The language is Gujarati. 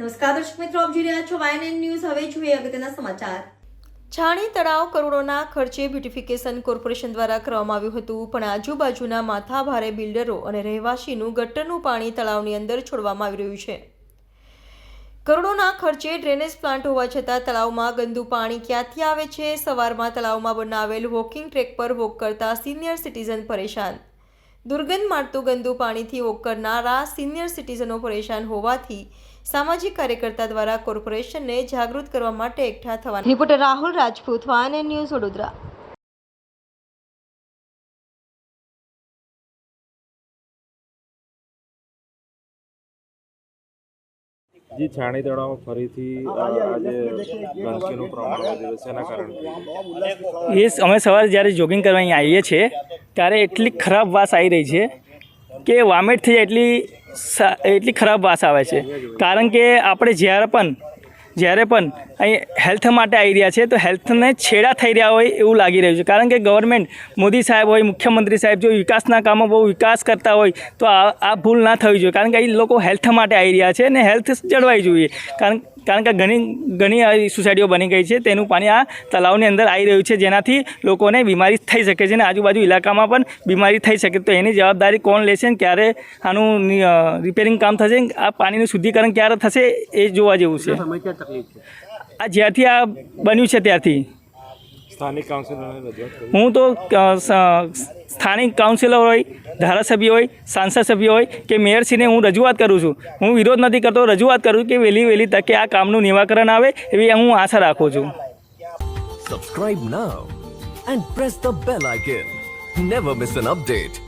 નમસ્કાર દર્શક મિત્રો, આપ જોઈ રહ્યા છો YNN ન્યૂઝ। હવે જોઈએ અગત્યના સમાચાર। છાણી તળાવ કરોડોના ખર્ચે બ્યુટિફિકેશન કોર્પોરેશન દ્વારા કરવામાં આવ્યું હતું, પણ આજુબાજુના માથાભારે બિલ્ડરો અને રહેવાસીનું ગટરનું પાણી તળાવની અંદર છોડવામાં આવી રહ્યું છે। કરોડોના ખર્ચે ડ્રેનેજ પ્લાન્ટ હોવા છતાં તળાવમાં ગંદુ પાણી ક્યાંથી આવે છે? સવારમાં તળાવમાં બનાવેલ વોકિંગ ટ્રેક પર વોક કરતા સિનિયર સિટીઝન પરેશાન। દુર્ગંધ મારતું ગંદુ પાણીથી વોક કરનારા સિનિયર સિટીઝનો પરેશાન હોવાથી સામાજિક કાર્યકર્તા દ્વારા કોર્પોરેશનને જાગૃત કરવા માટે એકઠા થવા। Reporter Rahul Rajput, YNN news, Vadodara. जी छाणी तळाव फरीथी આજે ગંદકીનું પ્રમાણ વધ્યું છે, એના કારણે એ અમે સવારે જ્યારે જોગિંગ કરવા અહીં આવીએ છીએ ત્યારે એટલી ખરાબ વાસ આવી રહી છે કે વામેટ થઈ જાય એટલી ખરાબ વાસ આવે છે। કારણ કે આપણે જ્યારે પણ અહીં હેલ્થ માટે આવી રહ્યા છે તો હેલ્થને છેડા થઈ રહ્યા હોય એવું લાગી રહ્યું છે। કારણ કે ગવર્મેન્ટ મોદી સાહેબ હોય, મુખ્યમંત્રી સાહેબ જો વિકાસના કામો બહુ વિકાસ કરતા હોય તો આ ભૂલ ના થવી જોઈએ। કારણ કે અહીં લોકો હેલ્થ માટે આવી રહ્યા છે અને હેલ્થ જળવાઈ જોઈએ। કારણ કે ઘણી સોસાયટીઓ બની ગઈ છે, તેનું પાણી આ તળાવની અંદર આવી રહ્યું છે, જેનાથી લોકોને બીમારી થઈ શકે છે અને આજુબાજુ ઇલાકામાં પણ બીમારી થઈ શકે। તો એની જવાબદારી કોણ લેશે અને ક્યારે આનું રિપેરિંગ કામ થશે, આ પાણીનું શુદ્ધિકરણ ક્યારે થશે એ જોવા જેવું છે। આ જ્યારથી આ બન્યું છે ત્યારથી સ્થાનિક કાઉન્સિલરને રજૂઆત કરી। હું તો સ્થાનિક કાઉન્સિલર હોય, ધારાસભ્ય હોય, સાંસદ સભ્ય હોય કે મેયરશ્રીને હું રજૂઆત કરું છું। હું વિરોધ નથી કરતો, રજૂઆત કરું કે વહેલી તકે આ કામનું નિરાકરણ આવે એવી હું આશા રાખું છું। Subscribe now and press the bell icon. Never miss an update.